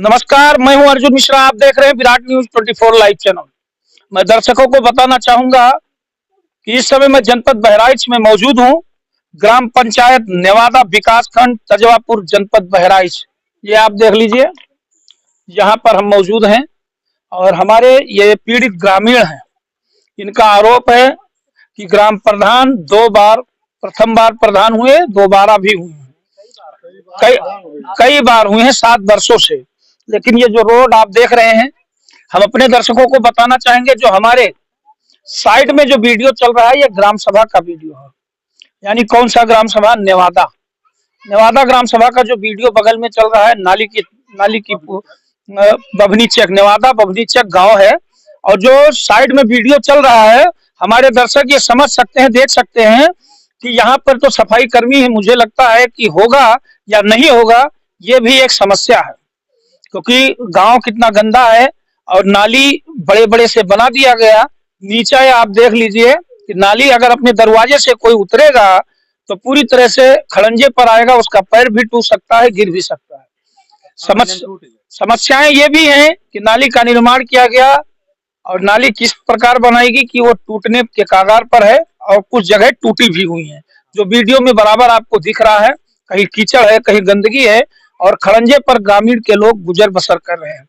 नमस्कार, मैं हूं अर्जुन मिश्रा। आप देख रहे हैं विराट न्यूज 24 लाइव चैनल। मैं दर्शकों को बताना चाहूंगा कि इस समय मैं जनपद बहराइच में मौजूद हूं। ग्राम पंचायत नेवादा विकास खंड तजवापुर, जनपद बहराइच। ये आप देख लीजिए, यहाँ पर हम मौजूद हैं और हमारे ये पीड़ित ग्रामीण हैं। इनका आरोप है कि ग्राम प्रधान 2 बार, प्रथम बार प्रधान हुए, दोबारा भी हुए, कई बार हुए हैं 7 वर्षों से। लेकिन ये जो रोड आप देख रहे हैं, हम अपने दर्शकों को बताना चाहेंगे, जो हमारे साइड में जो वीडियो चल रहा है, ये ग्राम सभा का वीडियो है। यानी कौन सा ग्राम सभा? नेवादा ग्राम सभा का जो वीडियो बगल में चल रहा है, नाली की बभनी चेक, नेवादा बभनी चेक गांव है। और जो साइड में वीडियो चल रहा है, हमारे दर्शक ये समझ सकते हैं, देख सकते हैं कि यहाँ पर तो सफाई कर्मी है। मुझे लगता है कि होगा या नहीं होगा, ये भी एक समस्या है, क्योंकि गांव कितना गंदा है और नाली बड़े बड़े से बना दिया गया। नीचे आप देख लीजिए कि नाली अगर अपने दरवाजे से कोई उतरेगा तो पूरी तरह से खड़ंजे पर आएगा, उसका पैर भी टूट सकता है, गिर भी सकता है। समस्याएं ये भी हैं कि नाली का निर्माण किया गया और नाली किस प्रकार बनाएगी कि वो टूटने के कगार पर है, और कुछ जगह टूटी भी हुई है, जो वीडियो में बराबर आपको दिख रहा है। कहीं कीचड़ है, कहीं गंदगी है और खड़ंजे पर ग्रामीण के लोग गुजर बसर कर रहे हैं।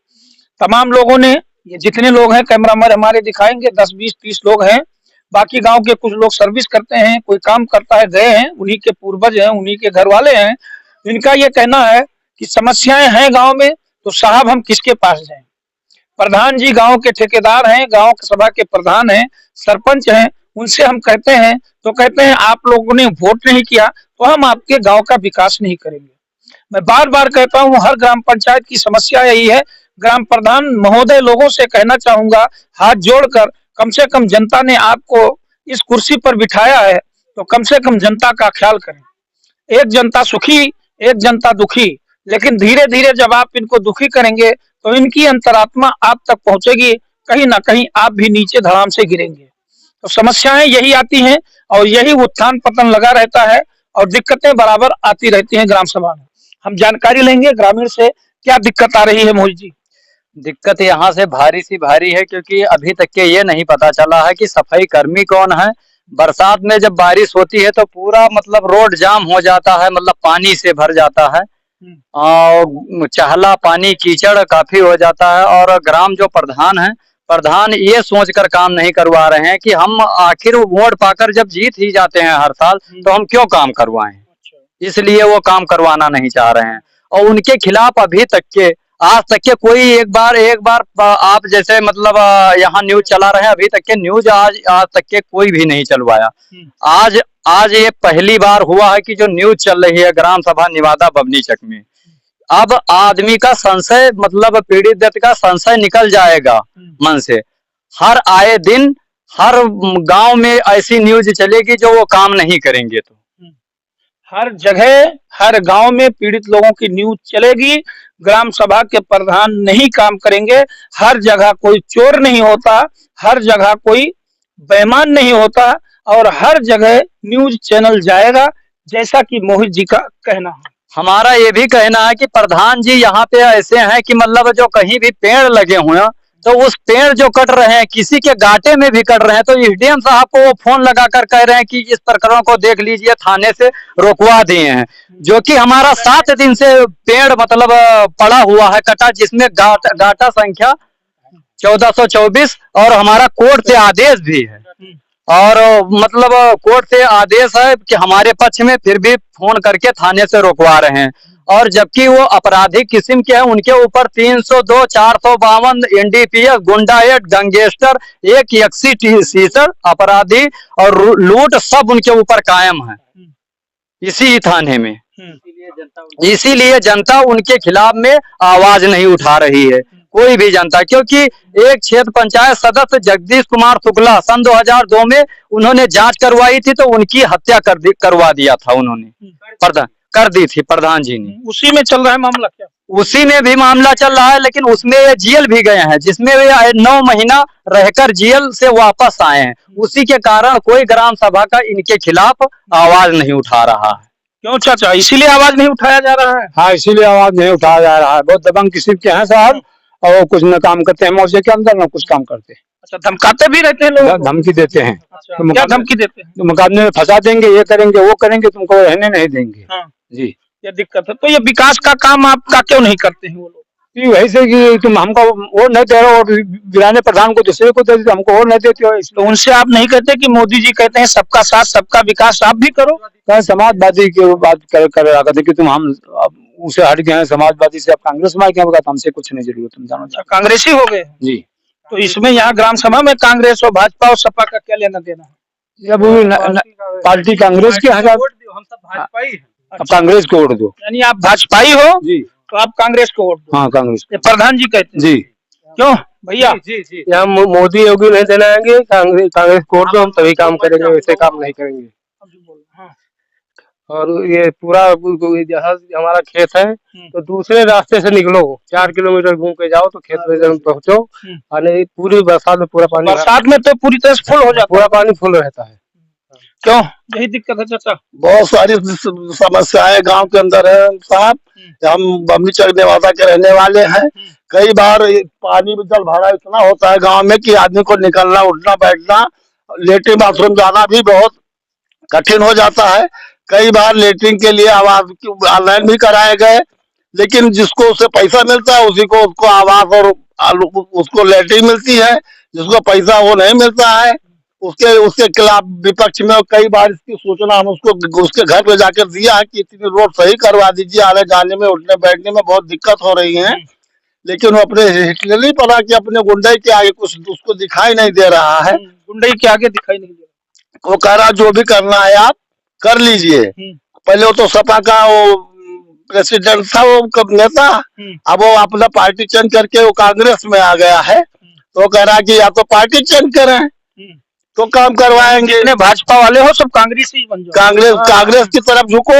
तमाम लोगों ने, ये जितने लोग हैं, कैमरामैन हमारे दिखाएंगे, 10, 20, 30 लोग हैं। बाकी गांव के कुछ लोग सर्विस करते हैं, कोई काम करता है, गए हैं, उन्हीं के पूर्वज हैं, उन्हीं के घर वाले हैं। इनका ये कहना है कि समस्याएं हैं गाँव में, तो साहब हम किसके पास जाएं? प्रधान जी गांव के ठेकेदार हैं, गांव सभा के प्रधान हैं, सरपंच हैं, उनसे हम कहते हैं तो कहते हैं आप लोगों ने वोट नहीं किया तो हम आपके गांव का विकास नहीं करेंगे। मैं बार बार कहता हूं, हर ग्राम पंचायत की समस्या यही है। ग्राम प्रधान महोदय, लोगों से कहना चाहूंगा, हाथ जोड़कर, कम से कम जनता ने आपको इस कुर्सी पर बिठाया है तो कम से कम जनता का ख्याल करें। एक जनता सुखी, एक जनता दुखी, लेकिन धीरे धीरे जब आप इनको दुखी करेंगे तो इनकी अंतरात्मा आप तक पहुंचेगी, कहीं ना कहीं आप भी नीचे धड़ाम से गिरेंगे। तो समस्याएं यही आती हैं और यही उत्थान पतन लगा रहता है और दिक्कतें बराबर आती रहती हैं ग्राम सभा में। हम जानकारी लेंगे ग्रामीण से, क्या दिक्कत आ रही है मोहित जी? दिक्कत यहाँ से भारी सी भारी है, क्योंकि अभी तक के ये नहीं पता चला है कि सफाई कर्मी कौन है। बरसात में जब बारिश होती है तो पूरा मतलब रोड जाम हो जाता है, मतलब पानी से भर जाता है और चहला पानी, कीचड़ काफी हो जाता है। और ग्राम जो प्रधान है, प्रधान ये सोचकर काम नहीं करवा रहे हैं कि हम आखिर वोट पाकर जब जीत ही जाते हैं हर साल, तो हम क्यों काम करवाएं। इसलिए वो काम करवाना नहीं चाह रहे हैं। और उनके खिलाफ अभी तक के, आज तक के कोई एक बार आप जैसे मतलब यहाँ न्यूज चला रहे हैं, अभी तक के न्यूज आज तक के कोई भी नहीं चलवाया। आज ये पहली बार हुआ है कि जो न्यूज चल रही है ग्राम सभा नेवादा बभनी चक में। अब आदमी का संशय, मतलब पीड़ित व्यक्ति का संशय निकल जाएगा मन से। हर आए दिन हर गांव में ऐसी न्यूज चलेगी जो वो काम नहीं करेंगे। तो हर जगह, हर गांव में पीड़ित लोगों की न्यूज चलेगी। ग्राम सभा के प्रधान नहीं काम करेंगे। हर जगह कोई चोर नहीं होता, हर जगह कोई बेईमान नहीं होता और हर जगह न्यूज चैनल जाएगा, जैसा कि मोहित जी का कहना है। हमारा ये भी कहना है कि प्रधान जी यहाँ पे ऐसे हैं कि मतलब जो कहीं भी पेड़ लगे हुए हैं तो उस पेड़ जो कट रहे हैं, किसी के गाटे में भी कट रहे हैं, तो एसडीएम साहब को वो फोन लगाकर कह रहे हैं कि इस प्रकरण को देख लीजिए, थाने से रोकवा दिए हैं। जो कि हमारा 7 दिन से पेड़ मतलब पड़ा हुआ है कटा, जिसमें गाटा संख्या 1424 और हमारा कोर्ट से आदेश भी है। और मतलब कोर्ट से आदेश है कि हमारे पक्ष में, फिर भी फोन करके थाने से रोकवा रहे हैं। और जबकि वो आपराधिक किस्म के हैं, उनके ऊपर 302, 452 एनडीपीएस, गुंडा एक्ट, गैंगस्टर, 181 सीसर अपराधी और लूट सब उनके ऊपर कायम है इसी थाने में। इसीलिए जनता उनके खिलाफ में आवाज नहीं उठा रही है, कोई भी जनता। क्योंकि एक क्षेत्र पंचायत सदस्य जगदीश कुमार शुक्ला सन 2002 में उन्होंने जांच करवाई थी, तो उनकी हत्या करवा दिया था उन्होंने, कर दी थी प्रधान जी ने। उसी में चल रहा है मामला क्या? उसी में भी मामला चल रहा है, लेकिन उसमें ये जेल भी गए हैं, जिसमें वे 9 महीना रहकर जेल से वापस आए हैं। उसी के कारण कोई ग्राम सभा का इनके खिलाफ आवाज नहीं उठा रहा है। क्यों चाचा, इसीलिए आवाज नहीं उठाया जा रहा है? हाँ, इसीलिए आवाज नहीं उठाया जा रहा है। बहुत दबंग किस्म के हैं साहब, और वो कुछ न काम करते हैं मौजे के अंदर, न कुछ काम करते हैं। अच्छा, धमकाते भी रहते हैं लोगों को? धमकी देते हैं। अच्छा, तो क्या धमकी देते हैं? तो मुकाबले में फंसा देंगे, ये करेंगे वो करेंगे, तुमको रहने नहीं देंगे। हाँ, जी, ये दिक्कत है। तो ये विकास का काम आपका क्यों नहीं करते हैं वो लोग? वही से कि तुम हमको वोट नहीं दे रहे हो, गिराने प्रधान को दूसरे को दे देते, हमको वोट नहीं देते हो। तो उनसे आप नहीं कहते कि मोदी जी कहते हैं सबका साथ सबका विकास, आप भी करो? समाजवादी की बात कर रहा करते कि तुम हम उसे हट गए हैं, समाजवादी से आप कांग्रेस में आ गए, तो हमसे कुछ नहीं जरूरत, तुम जानो। अच्छा, कांग्रेसी हो गए? जी। तो इसमें यहाँ ग्राम सभा में कांग्रेस और भाजपा और सपा का क्या लेना देना है? जब पार्टी कांग्रेस की है, हम सब भाजपा ही हैं। अब कांग्रेस को वोट दो। यानी आप भाजपाई हो जी, तो आप कांग्रेस को वोट दो? हाँ, कांग्रेस। ये प्रधान जी कहते हैं। जी, क्यों भैया? जी, यहाँ मोदी योगी नहीं देना आएंगे, कांग्रेस को वोट दो, हम तभी काम करेंगे, वैसे काम नहीं करेंगे। हाँ। और ये पूरा जहाँ हमारा खेत है, तो दूसरे रास्ते से निकलो, 4 किलोमीटर घूम के जाओ तो खेत में पहुँचो। और पूरी बरसात में पूरा पानी, बरसात में तो पूरी तरह से फुल हो जाता है, पूरा पानी फुल रहता है। क्यों, यही दिक्कत है चाचा? बहुत सारी समस्याएं गांव के अंदर है साहब। हम बमनी चक नेवादा के रहने वाले हैं। कई बार पानी में जल भरा इतना होता है गांव में कि आदमी को निकलना, उठना, बैठना, लेटरिन बाथरूम जाना भी बहुत कठिन हो जाता है। कई बार लेटरिन के लिए आवास ऑनलाइन भी कराए गए, लेकिन जिसको उससे पैसा मिलता है उसी को उसको आवास और उसको लेटरिन मिलती है, जिसको पैसा वो नहीं मिलता है। उसके खिलाफ विपक्ष में कई बार इसकी सूचना हम उसके घर पे जाकर दिया है कि इतनी रोड सही करवा दीजिए, आने जाने में, उठने बैठने में बहुत दिक्कत हो रही है। लेकिन वो अपने हिटलर नहीं पड़ा कि अपने गुंडई के आगे कुछ उसको दिखाई नहीं दे रहा है। गुंडई के आगे दिखाई नहीं दे रहा। वो कह रहा जो भी करना है आप कर लीजिए। पहले वो तो सपा का वो प्रेसिडेंट था, वो नेता, अब वो अपना पार्टी चेंज करके वो कांग्रेस में आ गया है। तो वो कह रहा कि या तो पार्टी चेंज करें तो काम करवाएंगे। जितने भाजपा वाले हो सब कांग्रेसी बन जाओ, कांग्रेस की तरफ झुको,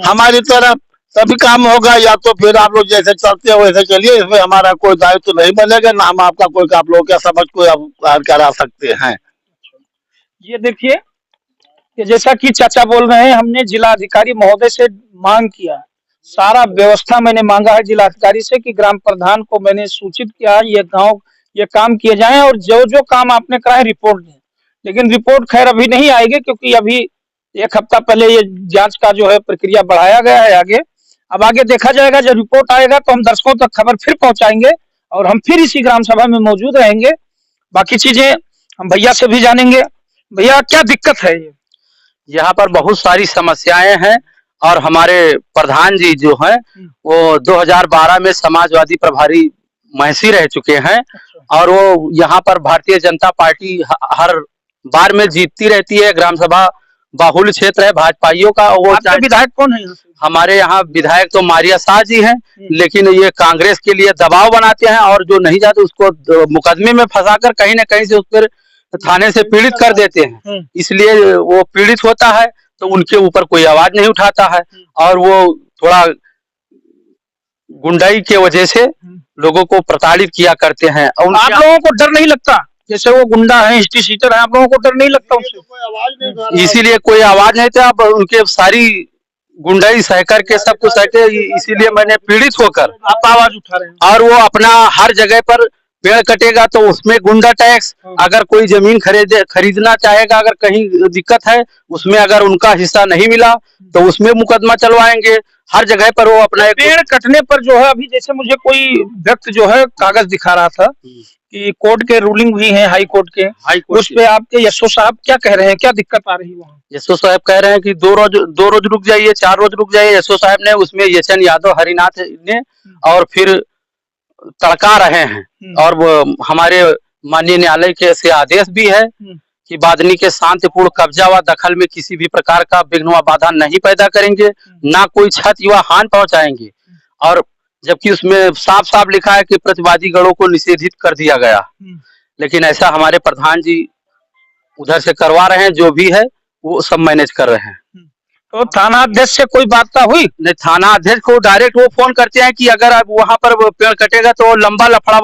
हमारी तरफ, तभी काम होगा। या तो फिर आप लोग जैसे चलते हो वैसे चलिए, इसमें हमारा कोई दायित्व तो नहीं बनेगा, ना हम आपका कोई आप लोग क्या समझ को करा सकते हैं। ये देखिए कि जैसा कि चाचा बोल रहे हैं, हमने जिला अधिकारी महोदय से मांग किया, सारा व्यवस्था मैंने मांगा है जिलाधिकारी से कि ग्राम प्रधान को मैंने सूचित किया ये गांव ये काम किए जाएं और जो जो काम आपने कराए रिपोर्ट दें। लेकिन रिपोर्ट खैर अभी नहीं आएगी, क्योंकि अभी 1 हफ्ता पहले ये जांच का जो है प्रक्रिया बढ़ाया गया है आगे। अब आगे देखा जाएगा, जब रिपोर्ट आएगा तो हम दर्शकों तक खबर फिर पहुंचाएंगे और हम फिर इसी ग्राम सभा में मौजूद रहेंगे। बाकी चीजें हम भैया से भी जानेंगे। भैया क्या दिक्कत है? यहाँ पर बहुत सारी समस्याएं हैं और हमारे प्रधान जी जो हैं वो 2012 में समाजवादी प्रभारी महसी रह चुके हैं और वो यहाँ पर भारतीय जनता पार्टी हर बार में जीतती रहती है। ग्राम सभा बाहुल्य क्षेत्र है भाजपाइयों का। वो विधायक कौन है? हमारे यहाँ विधायक तो मारिया शाह जी हैं, लेकिन ये कांग्रेस के लिए दबाव बनाते हैं और जो नहीं जाते उसको मुकदमे में फंसाकर कहीं ना कहीं से उस पर थाने से पीड़ित कर देते हैं। इसलिए वो पीड़ित होता है तो उनके ऊपर कोई आवाज नहीं उठाता है और वो थोड़ा गुंडाई के वजह से लोगों को प्रताड़ित किया करते हैं। और आप लोगों को डर नहीं लगता? जैसे वो गुंडा है, हिस्ट्री सीटर है, आप लोगों को डर नहीं लगता उससे? इसीलिए कोई आवाज नहीं था। अब उनके सारी गुंडाई सह करके सब कुछ सहते, इसीलिए मैंने पीड़ित होकर आप आवाज उठा रहे हैं। और वो अपना हर जगह पर पेड़ कटेगा तो उसमें गुंडा टैक्स, अगर कोई जमीन खरीदना चाहेगा, अगर कहीं दिक्कत है उसमें अगर उनका हिस्सा नहीं मिला तो उसमें मुकदमा चलवाएंगे। हर जगह पर वो अपना पेड़ कटने पर जो है, अभी जैसे मुझे कोई व्यक्ति जो है कागज दिखा रहा था कि कोर्ट के रूलिंग भी है, हाई कोर्ट के, उस पे आपके यशो साहब क्या कह रहे हैं, क्या दिक्कत आ रही है वहाँ? यशो साहब कह रहे हैं कि 2 रोज रुक जाइए, 4 रोज रुक जाइए। यशो साहब ने उसमें यचन यादव हरिनाथ ने और फिर तड़का रहे हैं और वो हमारे माननीय न्यायालय के से आदेश भी है कि बादनी के शांतिपूर्ण कब्जा व दखल में किसी भी प्रकार का विघ्न व बाधा नहीं पैदा करेंगे, ना कोई क्षति व हानि पहुंचाएंगे। और जबकि उसमें साफ साफ लिखा है कि प्रतिवादी गणों को निषेधित कर दिया गया, लेकिन ऐसा हमारे प्रधान जी उधर से करवा रहे हैं। जो भी है वो सब मैनेज कर रहे हैं। तो थाना अध्यक्ष से कोई बात हुई? नहीं, थाना अध्यक्ष को डायरेक्ट वो फोन करते हैं कि अगर आप वहां पर पेड़ कटेगा तो लंबा लफड़ा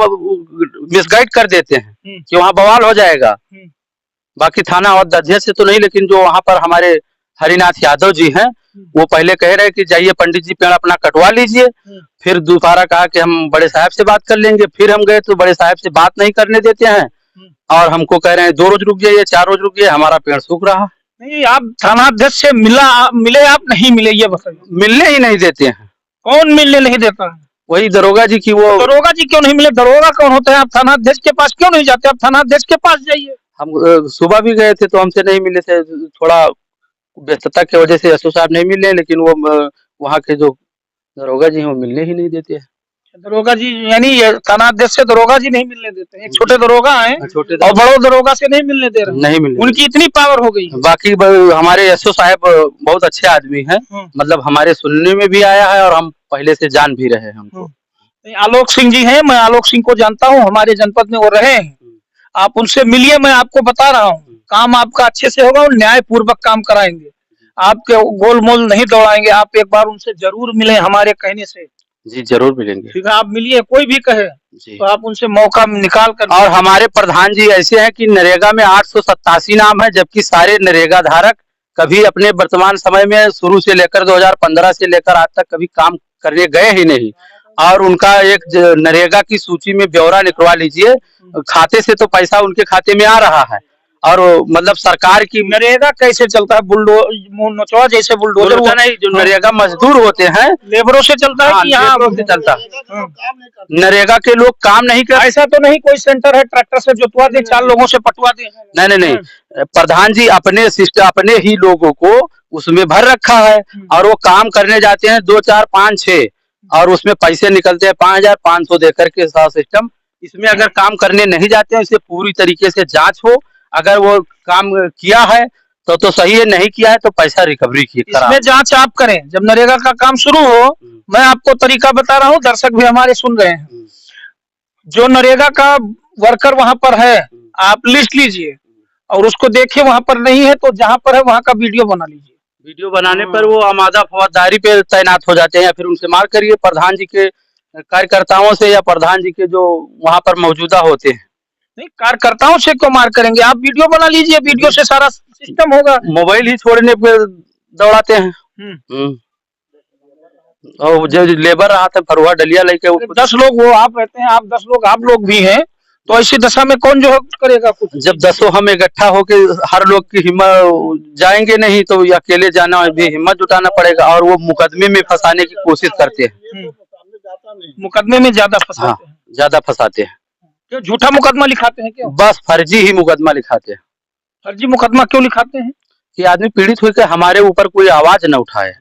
मिसगाइड कर देते हैं कि वहां बवाल हो जाएगा। बाकी थाना अध्यक्ष से तो नहीं, लेकिन जो वहां पर हमारे हरिनाथ यादव जी हैं, वो पहले कह रहे कि जाइए पंडित जी पेड़ अपना कटवा लीजिए, फिर दोबारा कहा कि हम बड़े साहब से बात कर लेंगे, फिर हम गए तो बड़े साहब से बात नहीं करने देते हैं और हमको कह रहे हैं 2 रोज रुक जाइए, 4 रोज रुक जाइए, हमारा पेड़ सूख रहा। नहीं, आप थानाध्यक्ष से मिले आप नहीं मिले, ये बताइए। मिलने ही नहीं देते हैं। कौन मिलने नहीं देता है? वही दरोगा जी की वो। दरोगा जी क्यों नहीं मिले? दरोगा कौन होता है? आप थानाध्यक्ष के पास क्यों नहीं जाते? आप थानाध्यक्ष के पास जाइए। हम सुबह भी गए थे तो हमसे नहीं मिले थे, थोड़ा व्यस्तता की वजह से एसओ साहब नहीं मिले, लेकिन वो वहाँ के जो दरोगा जी हैं वो मिलने ही नहीं देते हैं। दरोगा जी यानी थानाध्यक्ष से दरोगा जी नहीं मिलने देते हैं? एक छोटे दरोगा हैं और बड़े दरोगा से नहीं मिलने दे रहे? नहीं मिलने, उनकी इतनी पावर हो गई। बाकी हमारे एसओ साहब बहुत अच्छे आदमी हैं, मतलब हमारे सुनने में भी आया है और हम पहले से जान भी रहे हैं हमको। आलोक सिंह जी हैं, मैं आलोक सिंह को जानता हूँ, हमारे जनपद में वो रहे हैं। आप उनसे मिलिए, मैं आपको बता रहा हूँ काम आपका अच्छे से होगा और न्याय पूर्वक काम कराएंगे, आपके गोलमोल नहीं दौड़ाएंगे। आप एक बार उनसे जरूर मिले हमारे कहने से। जी जरूर मिलेंगे। ठीक है, आप मिलिए, कोई भी कहे तो आप उनसे मौका निकाल कर। और हमारे प्रधान जी ऐसे हैं कि नरेगा में 887 नाम है, जबकि सारे नरेगा धारक कभी अपने वर्तमान समय में शुरू से लेकर 2015 से लेकर आज तक कभी काम करने गए ही नहीं। और उनका एक नरेगा की सूची में ब्यौरा निकलवा लीजिए, खाते से तो पैसा उनके खाते में आ रहा है। और मतलब सरकार की नरेगा कैसे चलता है? बुलडोजर जैसे बुलडोजर नहीं, जो नरेगा मजदूर होते हैं लेबरों से चलता है कि यहाँ से चलता है? नरेगा के लोग काम नहीं कर, ऐसा तो नहीं कोई सेंटर है ट्रैक्टर से जोतवा दे, 4 लोगों से पटवा दे? नहीं, प्रधान जी अपने सिस्टम अपने ही लोगों को उसमें भर रखा है और वो काम करने जाते हैं 2, 4, 5, 6 और उसमें पैसे निकलते हैं 5500 देकर के साथ सिस्टम। इसमें अगर काम करने नहीं जाते हैं, इसे पूरी तरीके से जांच हो, अगर वो काम किया है तो सही है, नहीं किया है तो पैसा रिकवरी की इसमें जांच आप करें। जब नरेगा का काम शुरू हो, मैं आपको तरीका बता रहा हूँ, दर्शक भी हमारे सुन रहे हैं। जो नरेगा का वर्कर वहां पर है, आप लिस्ट लीजिए और उसको देखिए, वहां पर नहीं है तो जहां पर है वहां का वीडियो बना लीजिए। वीडियो बनाने पर वो आमादा फौजदारी पे तैनात हो जाते हैं या फिर उनसे मार करिए प्रधान जी के कार्यकर्ताओं से या प्रधान जी के जो वहां पर मौजूदा होते हैं। नहीं, कार्यकर्ताओं से क्यों मार करेंगे? आप वीडियो बना लीजिए, वीडियो से सारा सिस्टम होगा। मोबाइल ही छोड़ने पे दौड़ाते हैं। और जो लेबर रहा था फरुआ डलिया लेके 10 लोग वो आप रहते हैं, आप 10 लोग आप लोग भी हैं, तो ऐसी दशा में कौन जो करेगा कुछ? जब 10 हम इकट्ठा होके हर लोग की हिम्मत जाएंगे नहीं तो अकेले जाना भी हिम्मत जुटाना पड़ेगा और वो मुकदमे में फंसाने की कोशिश करते हैं। मुकदमे में ज्यादा फंसाते हैं। ज्यादा फंसाते हैं। क्यों झूठा मुकदमा लिखाते हैं? क्यों बस फर्जी ही मुकदमा लिखाते हैं। फर्जी मुकदमा क्यों लिखाते हैं? कि आदमी पीड़ित होकर हमारे ऊपर कोई आवाज न उठाए,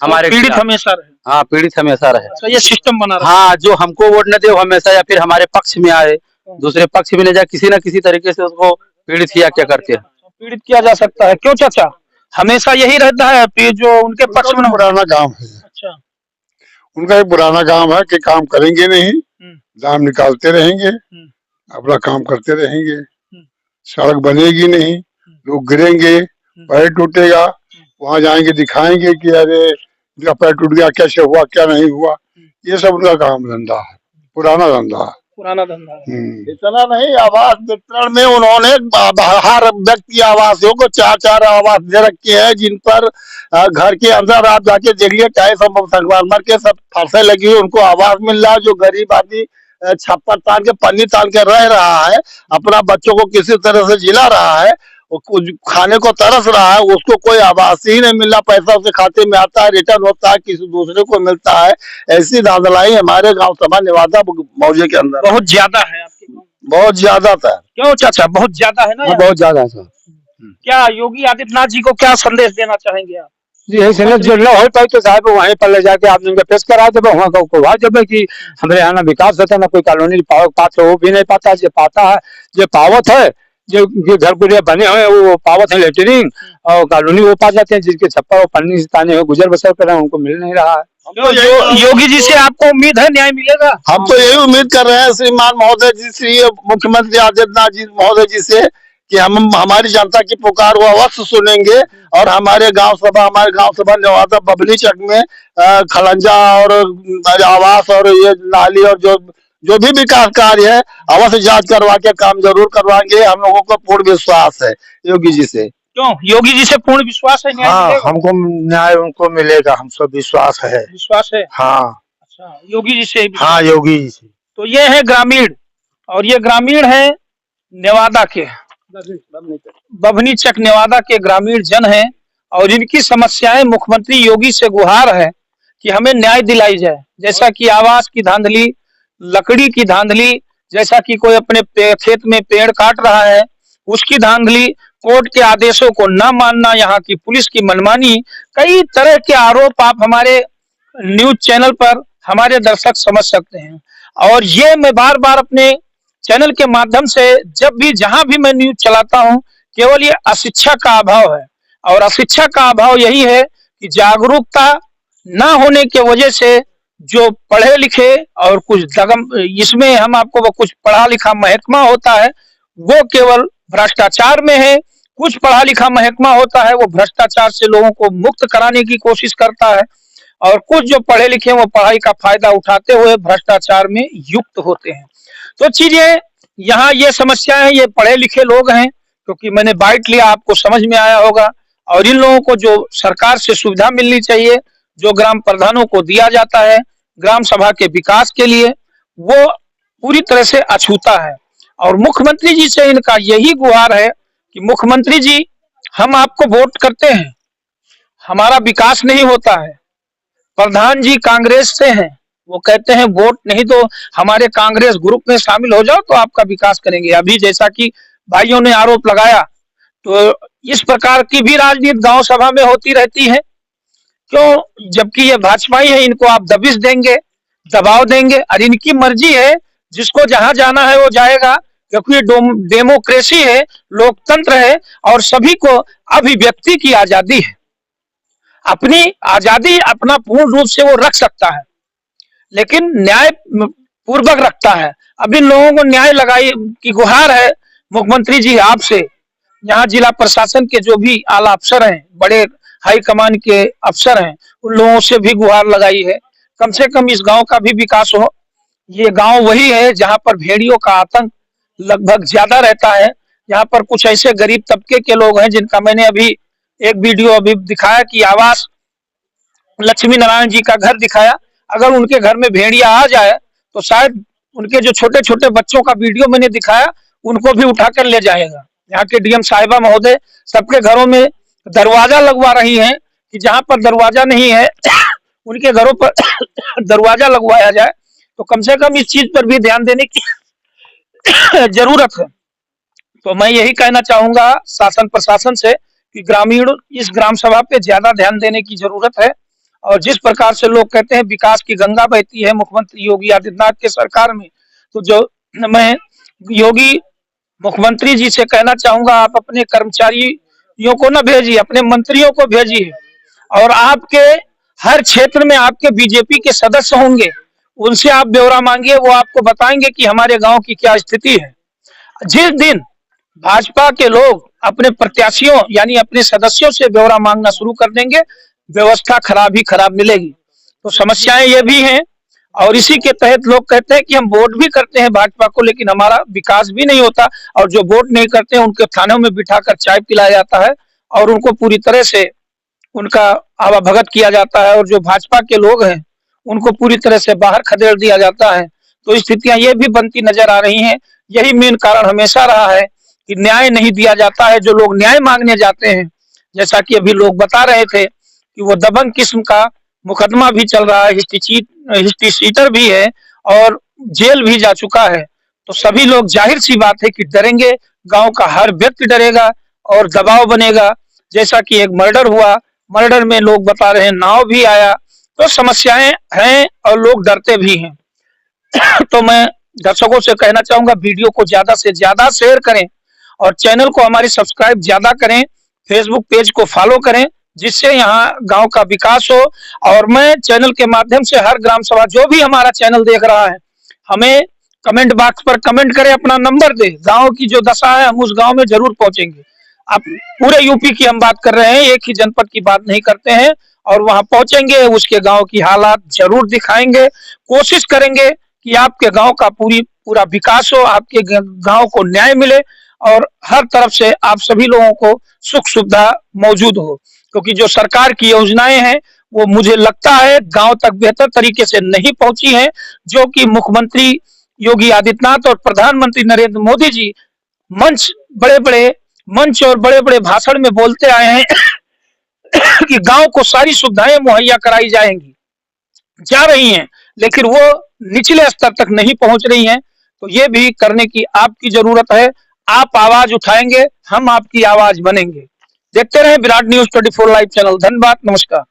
हमारे पीड़ित हमेशा रहे। हाँ, पीड़ित हमेशा रहे। अच्छा, ये सिस्टम बना रहा। हाँ, जो हमको वोट न दे वो हमेशा या फिर हमारे पक्ष में आए, दूसरे पक्ष में न जाए, किसी न किसी तरीके से उसको पीड़ित किया क्या करते हैं। पीड़ित किया जा सकता है। क्यों चाचा? हमेशा यही रहता है जो उनके पक्ष में पुराना काम है। अच्छा, उनका एक पुराना काम है कि काम करेंगे नहीं, दाम निकालते रहेंगे, अपना काम करते रहेंगे, सड़क बनेगी नहीं, लोग गिरेंगे, पैर टूटेगा, वहां जाएंगे दिखाएंगे कि अरे इनका पैर टूट गया, कैसे हुआ क्या नहीं हुआ। ये सब उनका काम धंधा है, पुराना धंधा है। पुराना धंधा है। इतना नहीं, आवास वितरण में उन्होंने हर व्यक्ति आवासियों को 4-4 आवास दे रखे हैं, जिन पर घर के अंदर आप जाके देखिए, चाहे संगमरमर के सब फर्शें लगी हुई, उनको आवास मिल रहा है। जो गरीब आदमी छप्पर तान के पन्नी तान के रह रहा है, अपना बच्चों को किसी तरह से जिला रहा है, खाने को तरस रहा है, उसको कोई आवास ही नहीं मिल रहा। पैसा उसके खाते में आता है, रिटर्न होता है, किसी दूसरे को मिलता है। ऐसी धांधलाई हमारे गांव सभा नेवादा मौजे के अंदर बहुत ज्यादा है। आपके गांव बहुत ज्यादा था। क्यों चाचा? बहुत ज्यादा है ना? बहुत ज्यादा है। क्या योगी आदित्यनाथ जी को क्या संदेश देना चाहेंगे आप? जी यही संदेश जो न हो पाई तो साहब वहीं पर ले जाके आपने उनका पेश करा दे, वहाँ का जब कि हमारे यहाँ विकास होता है ना, कोई कॉलोनी पात्र हो भी नहीं पाता। जो पाता है, जो पावत है, जो घर पूरे बने हुए वो पावत है लेटरिंग और कॉलोनी वो पा जाते हैं, जिसके छप्पर और पन्नी से ताने हुए गुजर बसर कर रहे हैं, उनको मिल नहीं रहा है। तो योगी जी से आपको उम्मीद है न्याय मिलेगा? हम तो यही उम्मीद कर रहे हैं श्रीमान महोदय जी, श्री मुख्यमंत्री आदित्यनाथ जी महोदय जी से, कि हम हमारी जनता की पुकार वो अवश्य सुनेंगे और हमारे गांव सभा नेवादा बबलीचक में खलंजा और आवास और ये नाली और जो भी विकास कार्य है अवश्य जांच करवा के काम जरूर करवाएंगे। हम लोगों को पूर्ण विश्वास है योगी जी से। क्यों? योगी जी से पूर्ण विश्वास है, न्याय हाँ, मिलेगा? हमको न्याय उनको मिलेगा, हम सब विश्वास है। विश्वास है? हाँ अच्छा, योगी जी से विश्वास। हाँ, योगी जी से। तो ये है ग्रामीण, और ये ग्रामीण है नेवादा के, बभनी चक नेवादा के ग्रामीण जन हैं, और इनकी समस्याएं मुख्यमंत्री योगी से गुहार है कि हमें न्याय दिलाई जाए। जैसा कि आवास की धांधली, लकड़ी की धांधली, जैसा कि कोई अपने खेत में पेड़ काट रहा है उसकी धांधली, कोर्ट के आदेशों को न मानना, यहाँ की पुलिस की मनमानी, कई तरह के आरोप आप हमारे न्यूज चैनल पर हमारे दर्शक समझ सकते हैं। और ये मैं बार बार अपने चैनल के माध्यम से जब भी जहां भी मैं न्यूज चलाता हूं, केवल ये अशिक्षा का अभाव है। और अशिक्षा का अभाव यही है कि जागरूकता न होने की वजह से जो पढ़े लिखे और कुछ दगम, इसमें हम आपको वो कुछ पढ़ा लिखा महकमा होता है वो केवल भ्रष्टाचार में है, कुछ पढ़ा लिखा महकमा होता है वो भ्रष्टाचार से लोगों को मुक्त कराने की कोशिश करता है, और कुछ जो पढ़े लिखे वो पढ़ाई का फायदा उठाते हुए भ्रष्टाचार में युक्त होते हैं। तो चीजें यहाँ ये समस्या है, ये पढ़े लिखे लोग हैं, क्योंकि मैंने बाइट लिया, आपको समझ में आया होगा। और इन लोगों को जो सरकार से सुविधा मिलनी चाहिए, जो ग्राम प्रधानों को दिया जाता है ग्राम सभा के विकास के लिए, वो पूरी तरह से अछूता है। और मुख्यमंत्री जी से इनका यही गुहार है कि मुख्यमंत्री जी, हम आपको वोट करते हैं, हमारा विकास नहीं होता है। प्रधान जी कांग्रेस से हैं, वो कहते हैं वोट नहीं तो हमारे कांग्रेस ग्रुप में शामिल हो जाओ तो आपका विकास करेंगे। अभी जैसा कि भाइयों ने आरोप लगाया, तो इस प्रकार की भी राजनीति गांव सभा में होती रहती है। क्यों? जबकि ये भाजपा ही है, इनको आप दबिश देंगे, दबाव देंगे, और इनकी मर्जी है, जिसको जहां जाना है वो जाएगा, क्योंकि ये डेमोक्रेसी है, लोकतंत्र है, और सभी को अभिव्यक्ति की आजादी है। अपनी आजादी अपना पूर्ण रूप से वो रख सकता है, लेकिन न्याय पूर्वक रखता है। अब इन लोगों को न्याय लगाई की गुहार है मुख्यमंत्री जी आपसे। यहाँ जिला प्रशासन के जो भी आला अफसर हैं, बड़े हाई कमान के अफसर हैं, उन लोगों से भी गुहार लगाई है, कम से कम इस गांव का भी विकास हो। ये गांव वही है जहां पर भेड़ियों का आतंक लगभग ज्यादा रहता है। यहाँ पर कुछ ऐसे गरीब तबके के लोग हैं जिनका मैंने अभी एक वीडियो अभी दिखाया कि आवास लक्ष्मी नारायण जी का घर दिखाया। अगर उनके घर में भेड़िया आ जाए तो शायद उनके जो छोटे छोटे बच्चों का वीडियो मैंने दिखाया उनको भी उठाकर ले जाएगा। यहाँ के डीएम साहिबा महोदय सबके घरों में दरवाजा लगवा रही हैं कि जहां पर दरवाजा नहीं है उनके घरों पर दरवाजा लगवाया जाए। तो कम से कम इस चीज पर भी ध्यान देने की जरूरत है। तो मैं यही कहना चाहूंगा शासन प्रशासन से कि ग्रामीण इस ग्राम सभा पे ज्यादा ध्यान देने की जरूरत है। और जिस प्रकार से लोग कहते हैं विकास की गंगा बहती है मुख्यमंत्री योगी आदित्यनाथ के सरकार में, तो जो मैं योगी मुख्यमंत्री जी से कहना चाहूंगा, आप अपने कर्मचारियों को न भेजिए, अपने मंत्रियों को भेजिए, और आपके हर क्षेत्र में आपके बीजेपी के सदस्य होंगे, उनसे आप ब्यौरा मांगिए, वो आपको बताएंगे कि हमारे गांव की क्या स्थिति है। जिस दिन भाजपा के लोग अपने प्रत्याशियों यानी अपने सदस्यों से ब्यौरा मांगना शुरू कर देंगे, व्यवस्था खराब ही खराब मिलेगी। तो समस्याएं ये भी हैं, और इसी के तहत लोग कहते हैं कि हम वोट भी करते हैं भाजपा को, लेकिन हमारा विकास भी नहीं होता। और जो वोट नहीं करते हैं उनके थानों में बिठाकर चाय पिलाया जाता है और उनको पूरी तरह से उनका आवाभगत किया जाता है, और जो भाजपा के लोग हैं उनको पूरी तरह से बाहर खदेड़ दिया जाता है। तो स्थितियां ये भी बनती नजर आ रही हैं। यही मेन कारण हमेशा रहा है कि न्याय नहीं दिया जाता है। जो लोग न्याय मांगने जाते हैं, जैसा कि अभी लोग बता रहे थे कि वो दबंग किस्म का मुकदमा भी चल रहा है, हिस्ट्री शीटर भी है और जेल भी जा चुका है। तो सभी लोग जाहिर सी बात है कि डरेंगे, गांव का हर व्यक्ति डरेगा और दबाव बनेगा। जैसा कि एक मर्डर हुआ, मर्डर में लोग बता रहे हैं नाव भी आया। तो समस्याएं हैं और लोग डरते भी हैं। तो मैं दर्शकों से कहना चाहूंगा वीडियो को ज्यादा से ज्यादा शेयर करें और चैनल को हमारी सब्सक्राइब ज्यादा करें, फेसबुक पेज को फॉलो करें, जिससे यहाँ गांव का विकास हो। और मैं चैनल के माध्यम से हर ग्राम सभा, जो भी हमारा चैनल देख रहा है, हमें कमेंट बॉक्स पर कमेंट करें, अपना नंबर दे। गांव की जो दशा है हम उस गांव में जरूर पहुंचेंगे। अब पूरे यूपी की हम बात कर रहे हैं, एक ही जनपद की बात नहीं करते हैं। और वहां पहुंचेंगे, उसके गांव की हालात जरूर दिखाएंगे, कोशिश करेंगे कि आपके गांव का पूरा विकास हो, आपके गांव को न्याय मिले। और हर तरफ से आप सभी लोगों को सुख सुविधा मौजूद हो, क्योंकि जो सरकार की योजनाएं हैं वो मुझे लगता है गांव तक बेहतर तरीके से नहीं पहुंची हैं, जो कि मुख्यमंत्री योगी आदित्यनाथ और प्रधानमंत्री नरेंद्र मोदी जी मंच बड़े बड़े मंच और बड़े बड़े भाषण में बोलते आए हैं कि गांव को सारी सुविधाएं मुहैया कराई जाएंगी, जा रही हैं, लेकिन वो निचले स्तर तक नहीं पहुंच रही हैं। तो ये भी करने की आपकी जरूरत है। आप आवाज उठाएंगे, हम आपकी आवाज बनेंगे। देखते रहे विराट न्यूज 24 लाइव चैनल। धन्यवाद, नमस्कार।